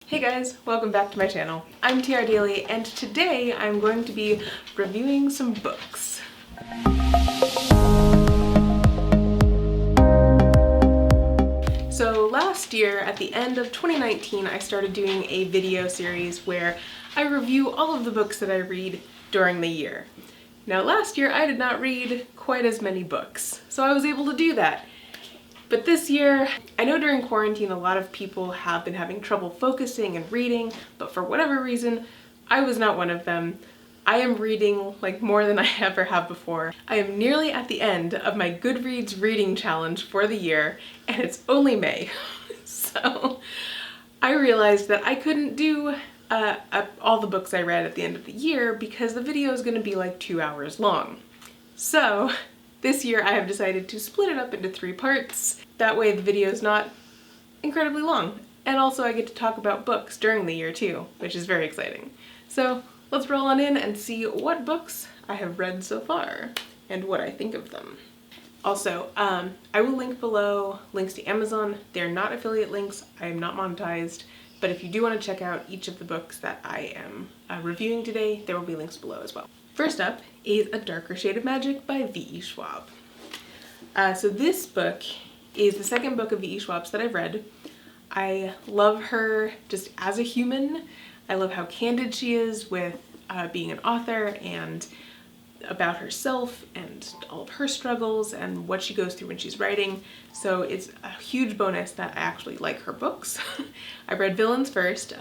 Hey guys, welcome back to my channel. I'm TR Daily, and today I'm going to be reviewing some books. So last year, at the end of 2019, I started doing a video series where I review all of the books that I read during the year. Now last year I did not read quite as many books, so I was able to do that. But this year, I know during quarantine a lot of people have been having trouble focusing and reading, but for whatever reason, I was not one of them. I am reading like more than I ever have before. I am nearly at the end of my Goodreads reading challenge for the year, and it's only May. So I realized that I couldn't do all the books I read at the end of the year because the video is going to be like 2 hours long. So this year I have decided to split it up into 3 parts. That way the video is not incredibly long. And also I get to talk about books during the year too, which is very exciting. So let's roll on in and see what books I have read so far and what I think of them. Also, I will link below links to Amazon. They're not affiliate links. I am not monetized. But if you do want to check out each of the books that I am reviewing today, there will be links below as well. First up is A Darker Shade of Magic by V.E. Schwab. So this book is the second book of V.E. Schwab's that I've read. I love her just as a human. I love how candid she is with being an author and about herself and all of her struggles and what she goes through when she's writing. So it's a huge bonus that I actually like her books. I read Villains first,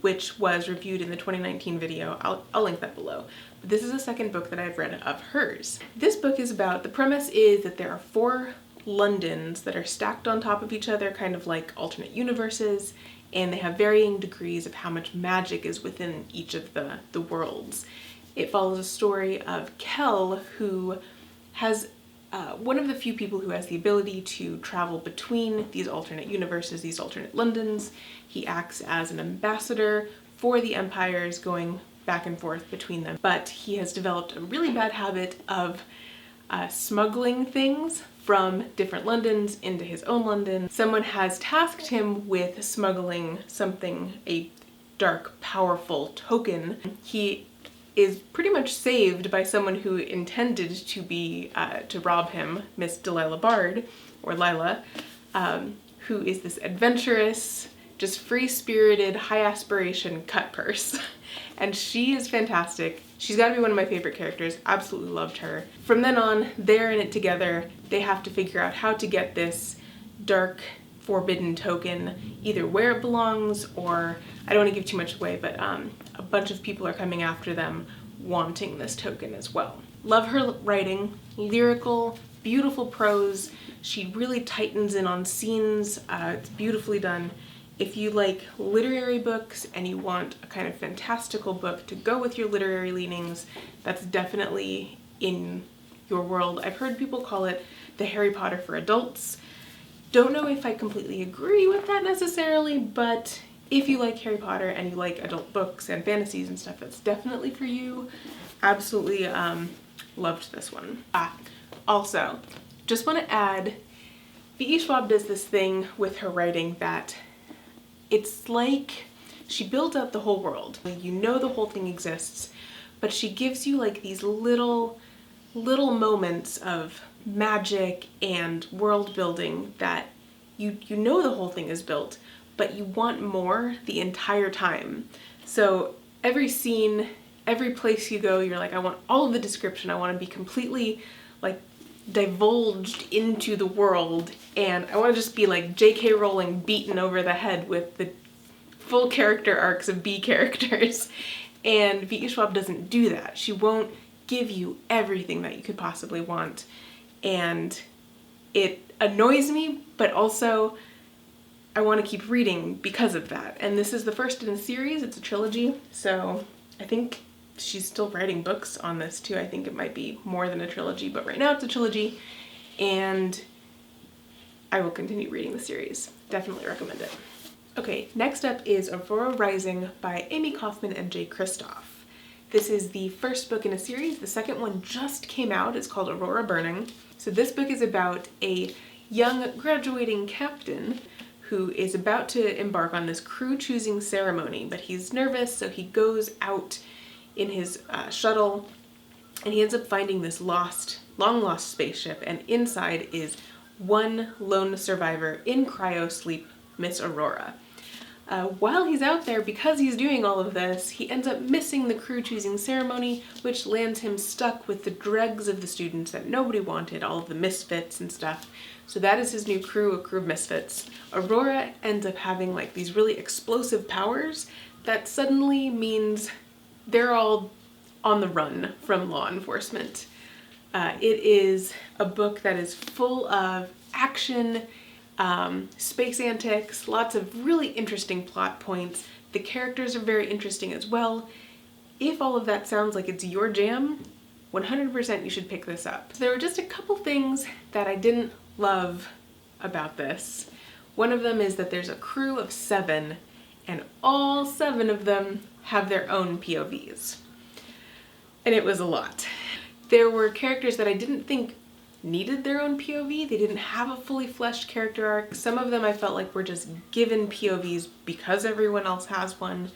which was reviewed in the 2019 video. I'll link that below. But this is the second book that I've read of hers. This book is about, the premise is that there are 4 Londons that are stacked on top of each other, kind of like alternate universes, and they have varying degrees of how much magic is within each of the worlds. It follows a story of Kel, who has one of the few people who has the ability to travel between these alternate universes, these alternate Londons. He acts as an ambassador for the empires, going back and forth between them. But he has developed a really bad habit of smuggling things from different Londons into his own London. Someone has tasked him with smuggling something, a dark, powerful token. He is pretty much saved by someone who intended to be, to rob him, Miss Delilah Bard, or Lila, who is this adventurous, just free-spirited, high-aspiration cut purse. And she is fantastic. She's got to be one of my favorite characters. Absolutely loved her. From then on, they're in it together. They have to figure out how to get this dark, forbidden token, either where it belongs or, I don't want to give too much away, but a bunch of people are coming after them wanting this token as well. Love her writing, lyrical, beautiful prose. She really tightens in on scenes. It's beautifully done. If you like literary books and you want a kind of fantastical book to go with your literary leanings, that's definitely in your world. I've heard people call it the Harry Potter for adults. Don't know if I completely agree with that necessarily, but if you like Harry Potter and you like adult books and fantasies and stuff, that's definitely for you. Absolutely loved this one. Also, just want to add, V.E. Schwab does this thing with her writing that it's like she builds out the whole world. You know the whole thing exists, but she gives you like these little moments of magic and world building that you know the whole thing is built, but you want more the entire time. So every scene, every place you go, you're like, I want all of the description. I want to be completely like divulged into the world, and I want to just be like J.K. Rowling beaten over the head with the full character arcs of B characters. And V.E. Schwab doesn't do that. She won't give you everything that you could possibly want, and it annoys me, but also I want to keep reading because of that. And this is the first in a series. It's a trilogy, so I think she's still writing books on this too. I think it might be more than a trilogy, but right now it's a trilogy, and I will continue reading the series. Definitely recommend it. Okay, next up is Aurora Rising by Amy Kaufman and Jay Kristoff. This is the first book in a series. The second one just came out. It's called Aurora Burning. So this book is about a young graduating captain who is about to embark on this crew choosing ceremony, but he's nervous, so he goes out in his shuttle, and he ends up finding this long lost spaceship, and inside is one lone survivor in cryo sleep, Miss Aurora. While he's out there, because he's doing all of this, he ends up missing the crew choosing ceremony, which lands him stuck with the dregs of the students that nobody wanted, all of the misfits and stuff. So that is his new crew, a crew of misfits. Aurora ends up having like these really explosive powers that suddenly means they're all on the run from law enforcement. It is a book that is full of action, space antics, lots of really interesting plot points. The characters are very interesting as well. If all of that sounds like it's your jam, 100% you should pick this up. There were just a couple things that I didn't love about this. One of them is that there's a crew of 7, and all 7 of them have their own POVs. And it was a lot. There were characters that I didn't think needed their own POV. They didn't have a fully fleshed character arc. Some of them I felt like were just given POVs because everyone else has one.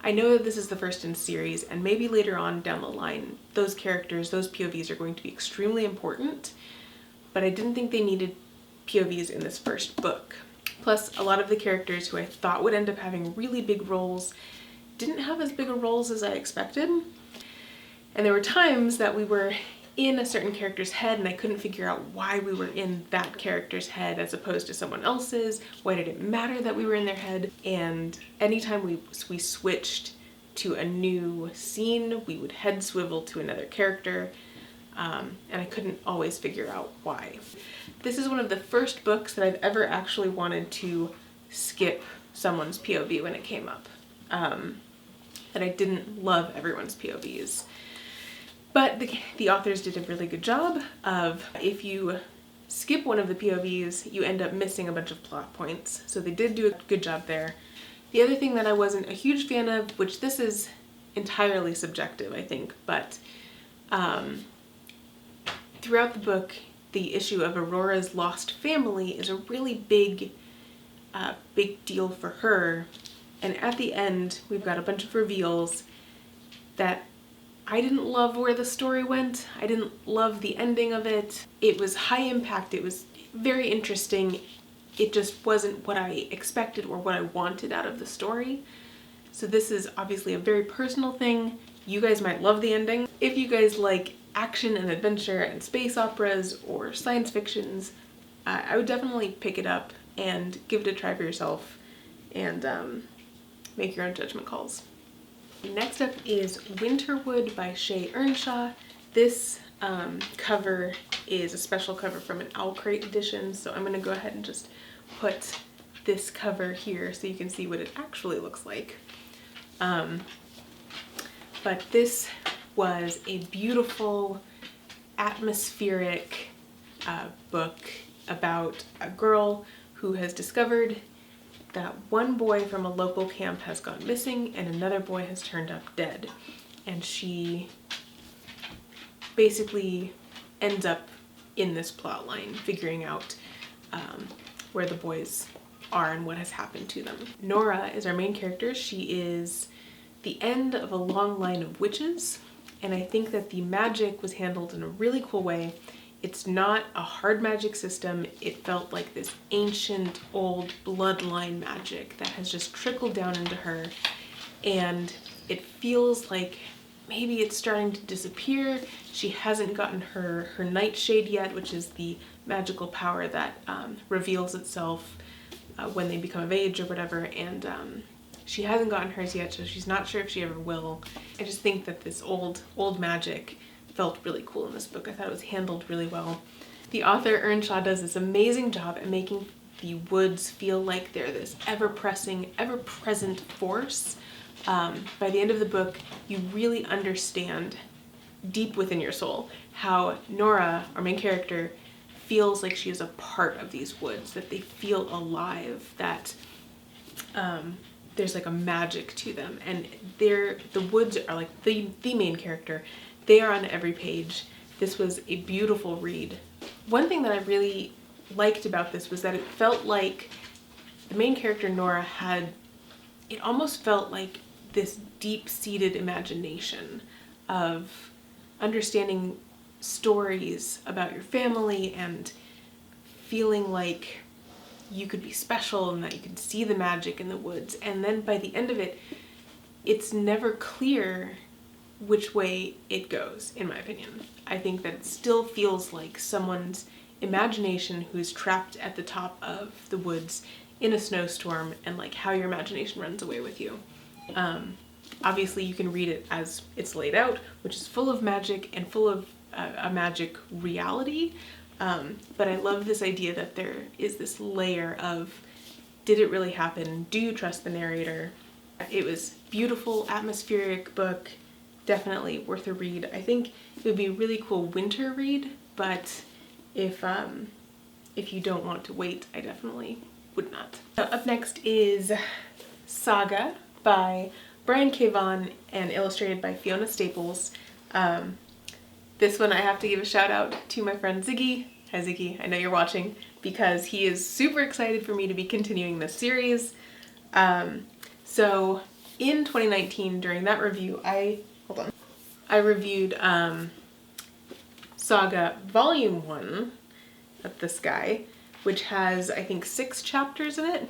I know that this is the first in series, and maybe later on down the line, those characters, those POVs are going to be extremely important, but I didn't think they needed POVs in this first book. Plus, a lot of the characters who I thought would end up having really big roles didn't have as big a roles as I expected. And there were times that we were in a certain character's head and I couldn't figure out why we were in that character's head as opposed to someone else's. Why did it matter that we were in their head? And anytime we switched to a new scene, we would head swivel to another character. And I couldn't always figure out why. This is one of the first books that I've ever actually wanted to skip someone's POV when it came up. And I didn't love everyone's POVs. But the authors did a really good job of, if you skip one of the POVs, you end up missing a bunch of plot points. So they did do a good job there. The other thing that I wasn't a huge fan of, which this is entirely subjective, I think, but throughout the book, the issue of Aurora's lost family is a really big deal for her. And at the end, we've got a bunch of reveals that I didn't love where the story went. I didn't love the ending of it. It was high impact. It was very interesting. It just wasn't what I expected or what I wanted out of the story. So this is obviously a very personal thing. You guys might love the ending. If you guys like action and adventure and space operas or science fictions, I would definitely pick it up and give it a try for yourself and make your own judgment calls. Next up is Winterwood by Shay Earnshaw. This cover is a special cover from an Owl Crate edition, so I'm going to go ahead and just put this cover here so you can see what it actually looks like. But this was a beautiful, atmospheric book about a girl who has discovered that one boy from a local camp has gone missing and another boy has turned up dead. And she basically ends up in this plot line, figuring out where the boys are and what has happened to them. Nora is our main character. She is the end of a long line of witches, and I think that the magic was handled in a really cool way. It's not a hard magic system. It felt like this ancient old bloodline magic that has just trickled down into her, and it feels like maybe it's starting to disappear. She hasn't gotten her nightshade yet, which is the magical power that reveals itself when they become of age or whatever, and she hasn't gotten hers yet, so she's not sure if she ever will. I just think that this old magic felt really cool in this book. I thought it was handled really well. The author Earnshaw does this amazing job at making the woods feel like they're this ever-pressing, ever-present force. By the end of the book, you really understand deep within your soul how Nora, our main character, feels like she is a part of these woods, that they feel alive, that there's like a magic to them, and the woods are like the main character. They are on every page. This was a beautiful read. One thing that I really liked about this was that it felt like the main character Nora it almost felt like this deep-seated imagination of understanding stories about your family and feeling like you could be special and that you could see the magic in the woods. And then by the end of it, it's never clear which way it goes, in my opinion. I think that it still feels like someone's imagination who's trapped at the top of the woods in a snowstorm, and like how your imagination runs away with you. Obviously you can read it as it's laid out, which is full of magic and full of a magic reality. But I love this idea that there is this layer of, did it really happen? Do you trust the narrator? It was beautiful, atmospheric book, definitely worth a read. I think it would be a really cool winter read, but if you don't want to wait, I definitely would not. So up next is Saga by Brian K. Vaughan and illustrated by Fiona Staples. This one I have to give a shout out to my friend Ziggy. Hi Ziggy, I know you're watching, because he is super excited for me to be continuing this series. So in 2019, during that review, I reviewed Saga Volume 1 of this guy, which has, I think, 6 chapters in it.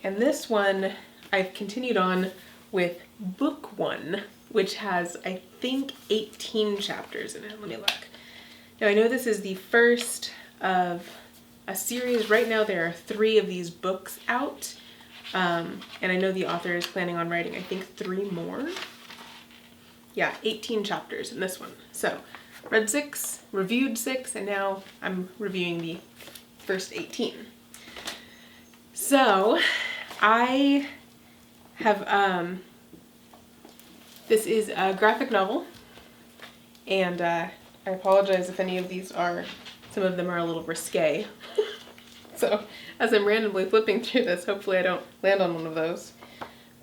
And this one I've continued on with Book 1, which has, I think, 18 chapters in it. Let me look. Now, I know this is the first of a series. Right now there are 3 of these books out. And I know the author is planning on writing, I think, 3 more. Yeah, 18 chapters in this one. So, read 6, reviewed 6, and now I'm reviewing the first 18. So, I have, this is a graphic novel, and I apologize if any of these some of them are a little risque. So, as I'm randomly flipping through this, hopefully I don't land on one of those.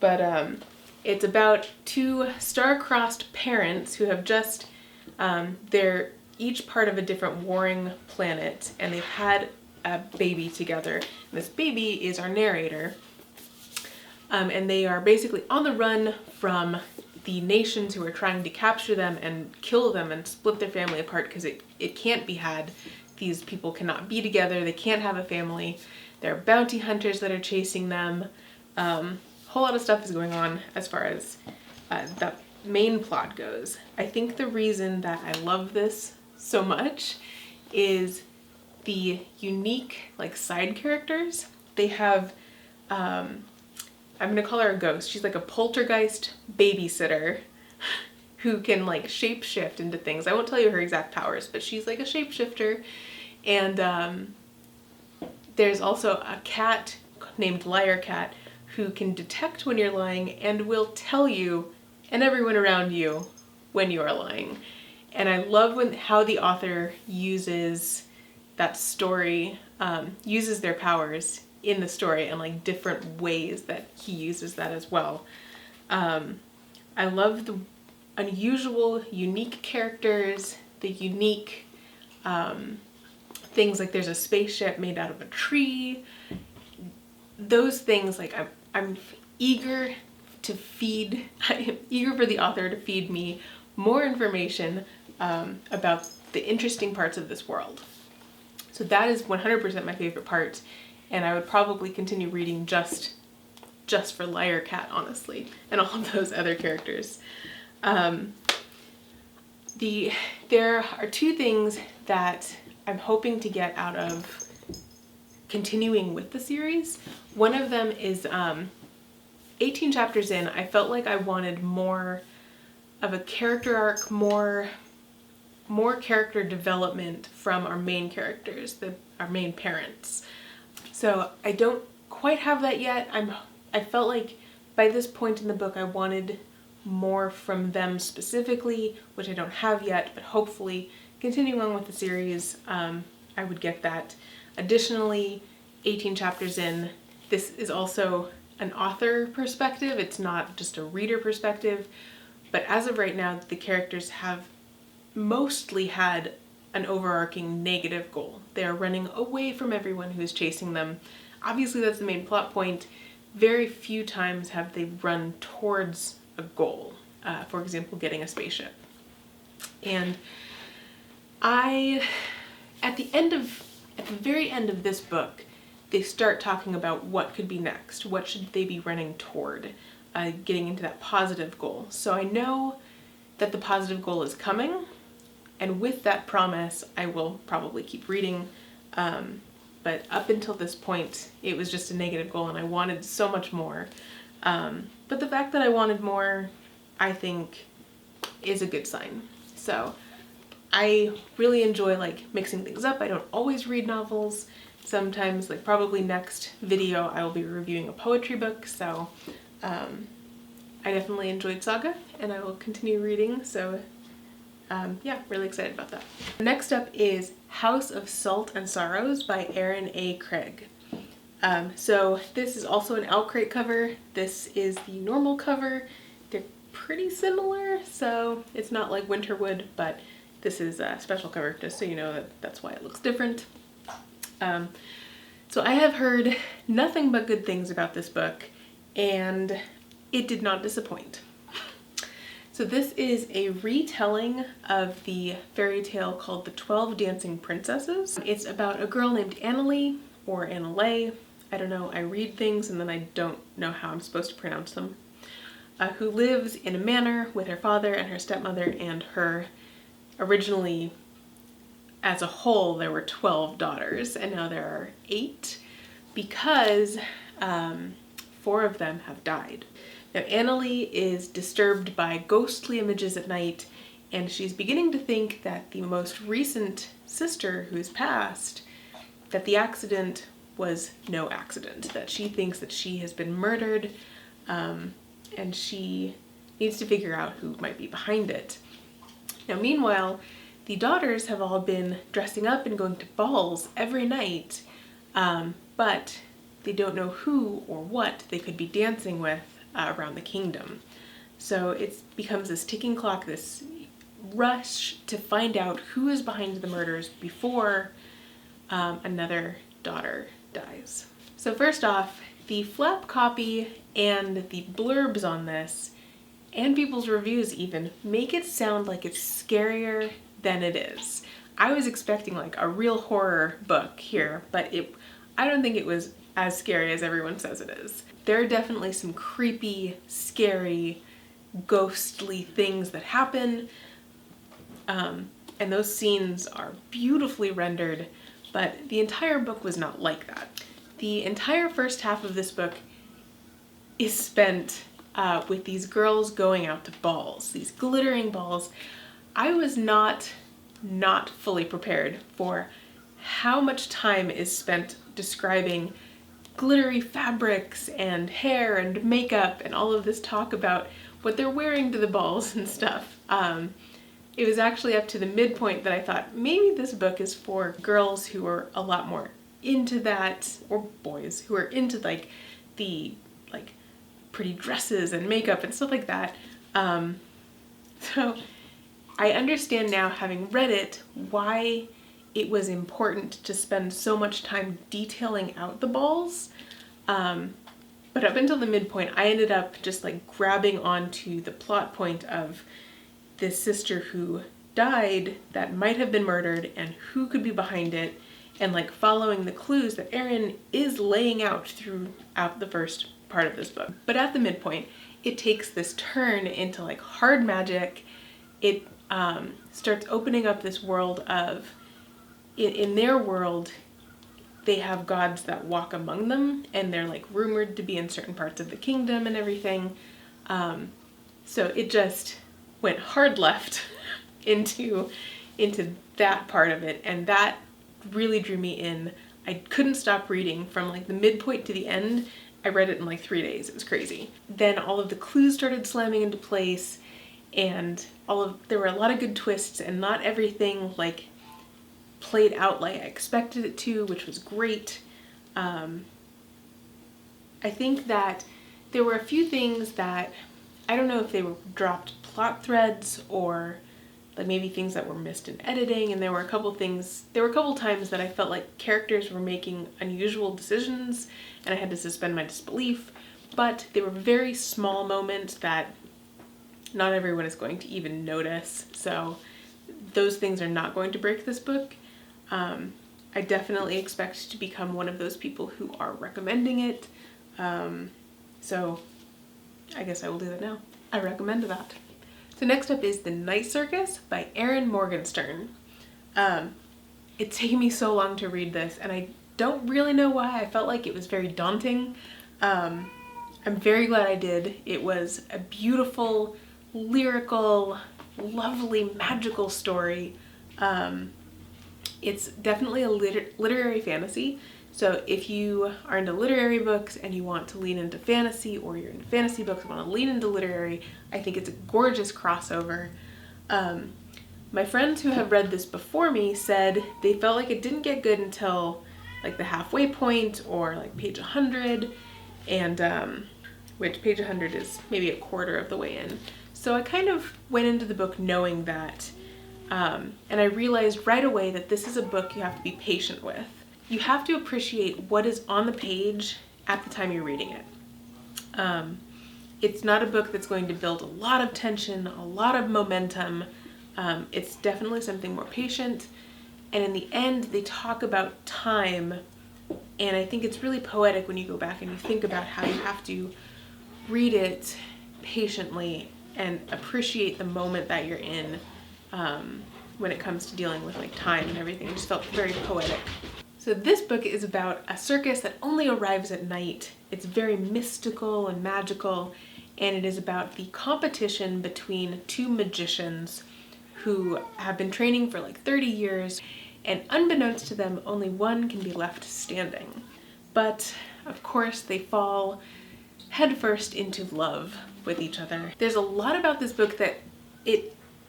But it's about 2 star-crossed parents who have just, they're each part of a different warring planet, and they've had a baby together. And this baby is our narrator. And they are basically on the run from the nations who are trying to capture them and kill them and split their family apart, because it can't be had. These people cannot be together, they can't have a family. There are bounty hunters that are chasing them. Whole lot of stuff is going on as far as the main plot goes. I think the reason that I love this so much is the unique side characters. They have, I'm gonna call her a ghost. She's like a poltergeist babysitter who can shape-shift into things. I won't tell you her exact powers, but she's like a shapeshifter. And there's also a cat named Liar Cat who can detect when you're lying and will tell you and everyone around you when you are lying. And I love how the author uses that story, uses their powers in the story and different ways that he uses that as well. I love the unusual, unique characters, the unique things, there's a spaceship made out of a tree. Those things, I'm eager for the author to feed me more information about the interesting parts of this world. So that is 100% my favorite part, and I would probably continue reading just for Liar Cat, honestly, and all of those other characters. There are 2 things that I'm hoping to get out of continuing with the series. One of them is 18 chapters in, I felt like I wanted more of a character arc, more character development from our main characters, our main parents. So I don't quite have that yet. I felt like by this point in the book I wanted more from them specifically, which I don't have yet, but hopefully continuing on with the series, I would get that. Additionally, 18 chapters in, this is also an author perspective, it's not just a reader perspective, but as of right now, the characters have mostly had an overarching negative goal. They are running away from everyone who's chasing them. obviously that's the main plot point. Very few times have they run towards a goal. For example, getting a spaceship. And at the very end of this book, they start talking about what could be next. What should they be running toward? Getting into that positive goal. So I know that the positive goal is coming, and with that promise, I will probably keep reading. But up until this point, it was just a negative goal, and I wanted so much more. But the fact that I wanted more, I think, is a good sign. So I really enjoy like mixing things up. I don't always read novels. Sometimes, like probably next video, I will be reviewing a poetry book. So I definitely enjoyed Saga, and I will continue reading. So yeah, really excited about that. Next up is House of Salt and Sorrows by Erin A. Craig. So this is also an Outcrate cover. This is the normal cover. They're pretty similar, so it's not like Winterwood, but this is a special cover, just so you know that's why it looks different. So I have heard nothing but good things about this book, and it did not disappoint. So this is a retelling of the fairy tale called The 12 Dancing Princesses. It's about a girl named Annalee, or Annalay, I don't know, I read things and then I don't know how I'm supposed to pronounce them, who lives in a manor with her father and her stepmother and her. Originally, as a whole, there were 12 daughters, and now there are 8 because 4 of them have died. Now, Annalee is disturbed by ghostly images at night, and she's beginning to think that the most recent sister who's passed, that the accident was no accident, that she thinks that she has been murdered, and she needs to figure out who might be behind it. Now, meanwhile, the daughters have all been dressing up and going to balls every night, but they don't know who or what they could be dancing with around the kingdom. So it becomes this ticking clock, this rush to find out who is behind the murders before another daughter dies. So first off, the flap copy and the blurbs on this, and people's reviews even, make it sound like it's scarier than it is. I was expecting like a real horror book here, but I don't think it was as scary as everyone says it is. There are definitely some creepy, scary, ghostly things that happen, and those scenes are beautifully rendered, but the entire book was not like that. The entire first half of this book is spent with these girls going out to balls, these glittering balls. I was not fully prepared for how much time is spent describing glittery fabrics and hair and makeup and all of this talk about what they're wearing to the balls and stuff. It was actually up to the midpoint that I thought maybe this book is for girls who are a lot more into that, or boys who are into like the pretty dresses and makeup and stuff like that. So I understand now, having read it, why it was important to spend so much time detailing out the balls. But up until the midpoint, I ended up just like grabbing onto the plot point of this sister who died that might have been murdered and who could be behind it, and like following the clues that Erin is laying out throughout the first part of this book. But at the midpoint, it takes this turn into like hard magic. It starts opening up this world of, in their world, they have gods that walk among them, and they're like rumored to be in certain parts of the kingdom and everything. So it just went hard left into that part of it, and that really drew me in. I couldn't stop reading from like the midpoint to the end. I read it in like 3 days. It was crazy. Then all of the clues started slamming into place, and there were a lot of good twists, and not everything like played out like I expected it to, which was great. I think that there were a few things that I don't know if they were dropped plot threads or like maybe things that were missed in editing, and there were a couple times that I felt like characters were making unusual decisions and I had to suspend my disbelief, but they were very small moments that not everyone is going to even notice, so those things are not going to break this book. I definitely expect to become one of those people who are recommending it, so I guess I will do that now. I recommend that. So next up is The Night Circus by Erin Morgenstern. It's taken me so long to read this, and I don't really know why. I felt like it was very daunting. I'm very glad I did. It was a beautiful, lyrical, lovely, magical story. It's definitely a literary fantasy. So if you are into literary books and you want to lean into fantasy, or you're into fantasy books and want to lean into literary, I think it's a gorgeous crossover. My friends who have read this before me said they felt like it didn't get good until like the halfway point, or like page 100, and which page 100 is maybe a quarter of the way in. So I kind of went into the book knowing that, and I realized right away that this is a book you have to be patient with. You have to appreciate what is on the page at the time you're reading it. It's not a book that's going to build a lot of tension, a lot of momentum. It's definitely something more patient. And in the end, they talk about time. And I think it's really poetic when you go back and you think about how you have to read it patiently and appreciate the moment that you're in, when it comes to dealing with like time and everything. It just felt very poetic. So this book is about a circus that only arrives at night. It's very mystical and magical, and it is about the competition between two magicians who have been training for like 30 years, and unbeknownst to them, only one can be left standing. But of course, they fall headfirst into love with each other. There's a lot about this book that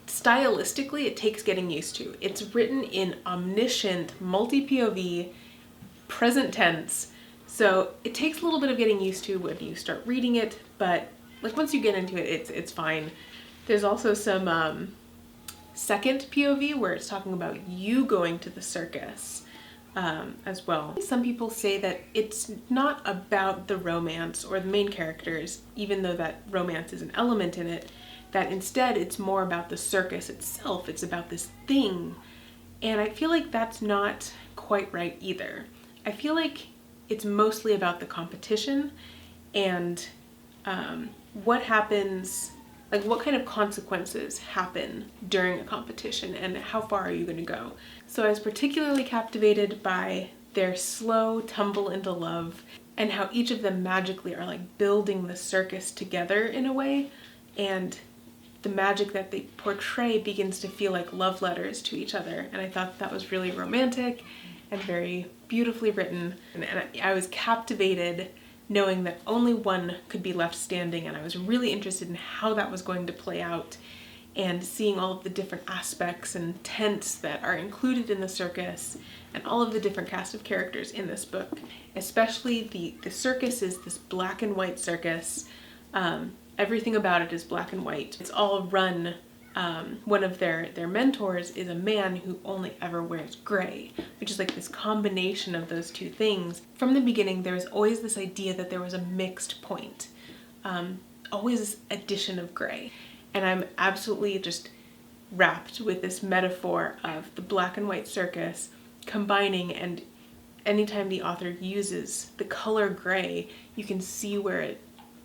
stylistically, it takes getting used to. It's written in omniscient, multi-POV, present tense, so it takes a little bit of getting used to when you start reading it, but like once you get into it, it's fine. There's also some second POV where it's talking about you going to the circus as well. Some people say that it's not about the romance or the main characters, even though that romance is an element in it, that instead it's more about the circus itself. It's about this thing. And I feel like that's not quite right either. I feel like it's mostly about the competition and what happens, like what kind of consequences happen during a competition and how far are you going to go. So I was particularly captivated by their slow tumble into love and how each of them magically are like building the circus together in a way, and the magic that they portray begins to feel like love letters to each other. And I thought that was really romantic and very beautifully written. And I was captivated knowing that only one could be left standing, and I was really interested in how that was going to play out, and seeing all of the different aspects and tents that are included in the circus and all of the different cast of characters in this book. Especially the circus is this black and white circus. Everything about it is black and white. It's all run, one of their mentors is a man who only ever wears gray, which is like this combination of those two things. From the beginning, there was always this idea that there was a mixed point, always this addition of gray. And I'm absolutely just wrapped with this metaphor of the black and white circus combining, and anytime the author uses the color gray, you can see where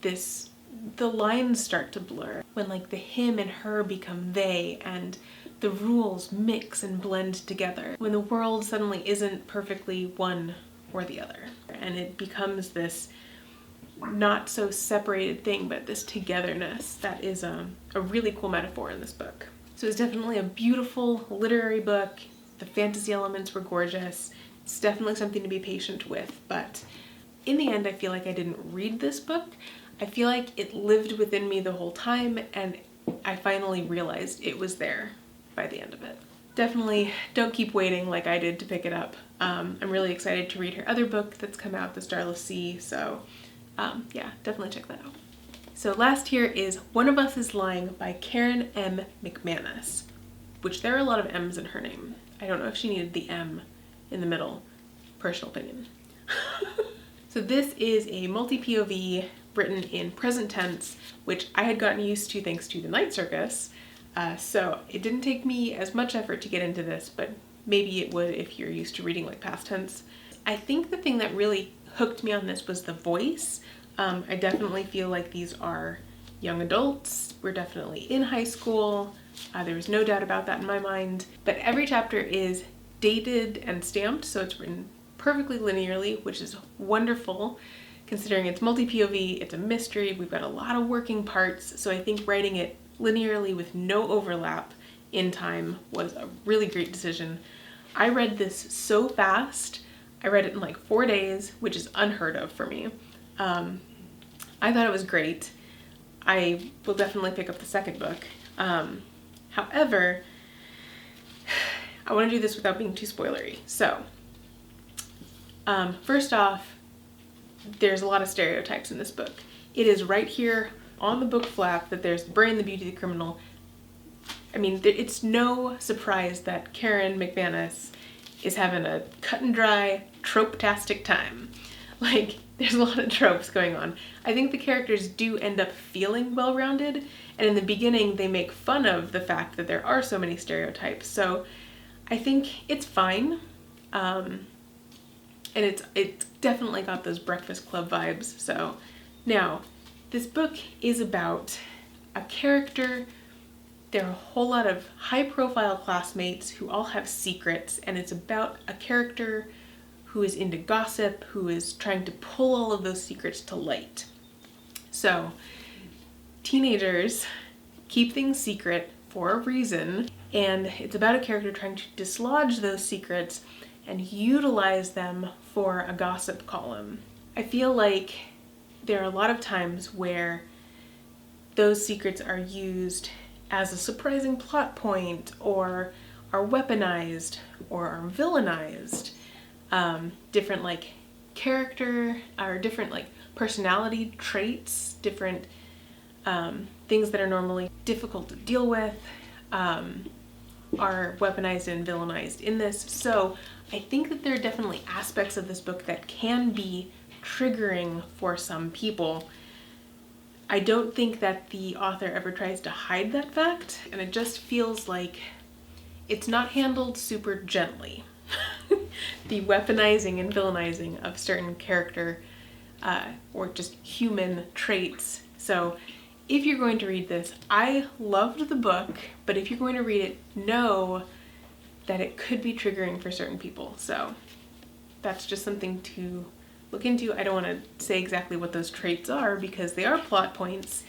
the lines start to blur, when like the him and her become they, and the rules mix and blend together, when the world suddenly isn't perfectly one or the other, and it becomes this not so separated thing, but this togetherness that is a really cool metaphor in this book. So it's definitely a beautiful literary book. The fantasy elements were gorgeous. It's definitely something to be patient with, but in the end, I feel like I didn't read this book. I feel like it lived within me the whole time, and I finally realized it was there by the end of it. Definitely don't keep waiting like I did to pick it up. I'm really excited to read her other book that's come out, The Starless Sea, so yeah, definitely check that out. So last here is One of Us is Lying by Karen M. McManus. which there are a lot of M's in her name. I don't know if she needed the M in the middle. Personal opinion. So this is a multi-POV written in present tense, which I had gotten used to thanks to the Night Circus. So it didn't take me as much effort to get into this, but maybe it would if you're used to reading like past tense. I think the thing that really hooked me on this was the voice. I definitely feel like these are young adults. We're definitely in high school. There was no doubt about that in my mind. But every chapter is dated and stamped, so it's written perfectly linearly, which is wonderful considering it's multi-POV, it's a mystery, we've got a lot of working parts, so I think writing it linearly with no overlap in time was a really great decision. I read this so fast. I read it in like 4 days, which is unheard of for me. I thought it was great. I will definitely pick up the second book. However, I want to do this without being too spoilery. So, first off, there's a lot of stereotypes in this book. It is right here on the book flap that there's the brain, the beauty, the criminal. I mean, it's no surprise that Karen McManus is having a cut and dry, trope-tastic time. Like, there's a lot of tropes going on. I think the characters do end up feeling well-rounded, and in the beginning they make fun of the fact that there are so many stereotypes. So I think it's fine. And it's definitely got those Breakfast Club vibes. So now, this book is about a character. There are a whole lot of high-profile classmates who all have secrets, and it's about a character who is into gossip, who is trying to pull all of those secrets to light. So, teenagers keep things secret for a reason, and it's about a character trying to dislodge those secrets and utilize them for a gossip column. I feel like there are a lot of times where those secrets are used as a surprising plot point, or are weaponized, or are villainized. Different like character, or different like personality traits, different things that are normally difficult to deal with, are weaponized and villainized in this. So I think that there are definitely aspects of this book that can be triggering for some people. I don't think that the author ever tries to hide that fact, and it just feels like it's not handled super gently. The weaponizing and villainizing of certain character or just human traits. So if you're going to read this, I loved the book, but if you're going to read it, know that it could be triggering for certain people. So that's just something to look into. I don't want to say exactly what those traits are because they are plot points,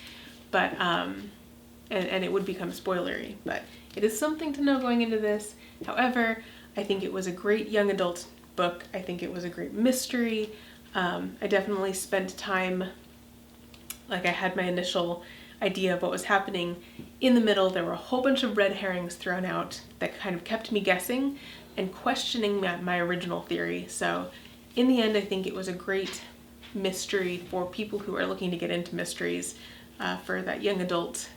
but and it would become spoilery, but it is something to know going into this. However, I think it was a great young adult book. I think it was a great mystery. I definitely spent time, like I had my initial idea of what was happening. In the middle, there were a whole bunch of red herrings thrown out that kind of kept me guessing and questioning my original theory. So in the end, I think it was a great mystery for people who are looking to get into mysteries, for that young adult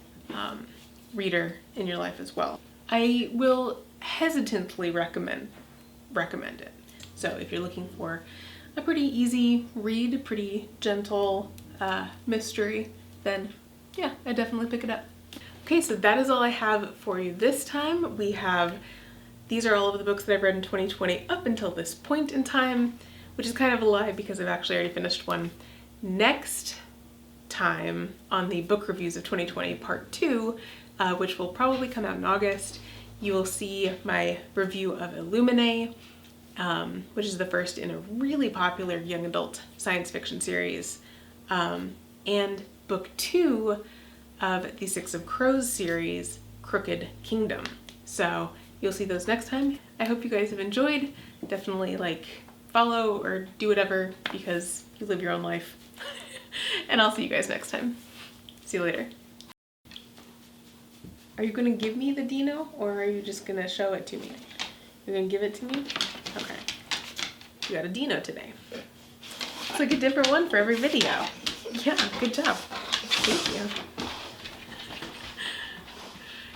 reader in your life as well. I will hesitantly recommend it. So if you're looking for a pretty easy read, pretty gentle mystery, then yeah, I definitely pick it up. Okay, so that is all I have for you this time. These are all of the books that I've read in 2020 up until this point in time, which is kind of a lie because I've actually already finished one. Next time on the book reviews of 2020 part 2, which will probably come out in August, you will see my review of Illuminae, which is the first in a really popular young adult science fiction series, and book 2 of the Six of Crows series, Crooked Kingdom. So you'll see those next time. I hope you guys have enjoyed. Definitely like, follow, or do whatever because you live your own life. And I'll see you guys next time. See you later. Are you gonna give me the Dino, or are you just gonna show it to me? You're gonna give it to me? Okay. You got a Dino today. It's like a different one for every video. Yeah, good job. Thank you.